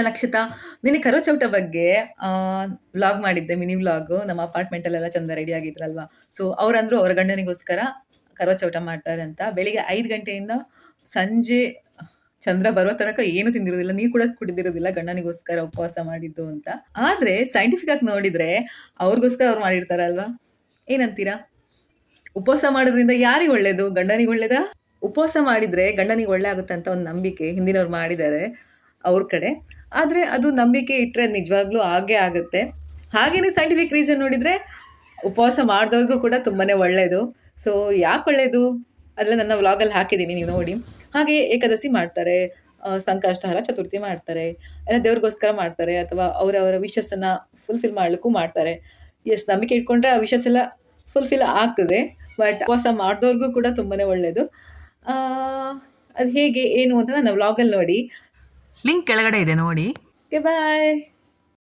ನಕ್ಷತಾ, ನಿನ್ನೆ ಕರೋಚೌಟ ಬಗ್ಗೆ ವ್ಲಾಗ್ ಮಾಡಿದ್ದೆ, ಮಿನಿ ವ್ಲಾಗು. ನಮ್ಮ ಅಪಾರ್ಟ್ಮೆಂಟಲ್ಲೆಲ್ಲ ಚಂದ ರೆಡಿ ಆಗಿದ್ರಲ್ವಾ. ಸೊ ಅವ್ರಂದ್ರು ಅವ್ರ ಗಂಡನಿಗೋಸ್ಕರ ಕರೋಚೌಟ ಮಾಡ್ತಾರೆ ಅಂತ. ಬೆಳಿಗ್ಗೆ 5 ಗಂಟೆಯಿಂದ ಸಂಜೆ ಚಂದ್ರ ಬರುವ ತನಕ ಏನು ತಿಂದಿರೋದಿಲ್ಲ, ನೀರು ಕೂಡ ಕುಡಿದಿರೋದಿಲ್ಲ, ಗಂಡನಿಗೋಸ್ಕರ ಉಪವಾಸ ಮಾಡಿದ್ದು ಅಂತ. ಆದ್ರೆ ಸೈಂಟಿಫಿಕ್ ಆಗಿ ನೋಡಿದ್ರೆ ಅವ್ರಿಗೋಸ್ಕರ ಅವ್ರು ಮಾಡಿರ್ತಾರಲ್ವಾ. ಏನಂತೀರಾ? ಉಪವಾಸ ಮಾಡೋದ್ರಿಂದ ಯಾರಿಗೆ ಒಳ್ಳೇದು? ಗಂಡನಿಗೆ ಒಳ್ಳೇದಾ? ಉಪವಾಸ ಮಾಡಿದ್ರೆ ಗಂಡನಿಗೆ ಒಳ್ಳೆ ಆಗುತ್ತೆ ಅಂತ ಒಂದು ನಂಬಿಕೆ ಹಿಂದಿನವ್ರು ಮಾಡಿದ್ದಾರೆ ಅವ್ರ ಕಡೆ. ಆದರೆ ಅದು ನಂಬಿಕೆ ಇಟ್ಟರೆ ನಿಜವಾಗ್ಲೂ ಆಗೇ ಆಗುತ್ತೆ. ಹಾಗೇನೆ ಸೈಂಟಿಫಿಕ್ ರೀಸನ್ ನೋಡಿದರೆ ಉಪವಾಸ ಮಾಡಿದವ್ರಿಗೂ ಕೂಡ ತುಂಬಾ ಒಳ್ಳೆಯದು. ಸೊ ಯಾಕೆ ಒಳ್ಳೆಯದು ಅದೆಲ್ಲ ನನ್ನ ವ್ಲಾಗಲ್ಲಿ ಹಾಕಿದ್ದೀನಿ, ನೀವು ನೋಡಿ. ಹಾಗೆ ಏಕಾದಶಿ ಮಾಡ್ತಾರೆ, ಸಂಕಷ್ಟಹರ ಚತುರ್ಥಿ ಮಾಡ್ತಾರೆ, ಎಲ್ಲ ದೇವ್ರಿಗೋಸ್ಕರ ಮಾಡ್ತಾರೆ, ಅಥವಾ ಅವರವರ ವಿಶಸ್ಸನ್ನು ಫುಲ್ಫಿಲ್ ಮಾಡಲಿಕ್ಕೂ ಮಾಡ್ತಾರೆ. ಎಸ್, ನಂಬಿಕೆ ಇಟ್ಕೊಂಡ್ರೆ ಆ ವಿಶಸ್ ಎಲ್ಲ ಫುಲ್ಫಿಲ್ ಆಗ್ತದೆ. ಬಟ್ ಉಪವಾಸ ಮಾಡಿದವ್ರಿಗೂ ಕೂಡ ತುಂಬಾ ಒಳ್ಳೆಯದು. ಅದು ಹೇಗೆ ಏನು ಅಂತ ನನ್ನ ವ್ಲಾಗಲ್ಲಿ ನೋಡಿ, ಲಿಂಕ್ ಕೆಳಗಡೆ ಇದೆ ನೋಡಿ. ಓಕೆ, ಬಾಯ್.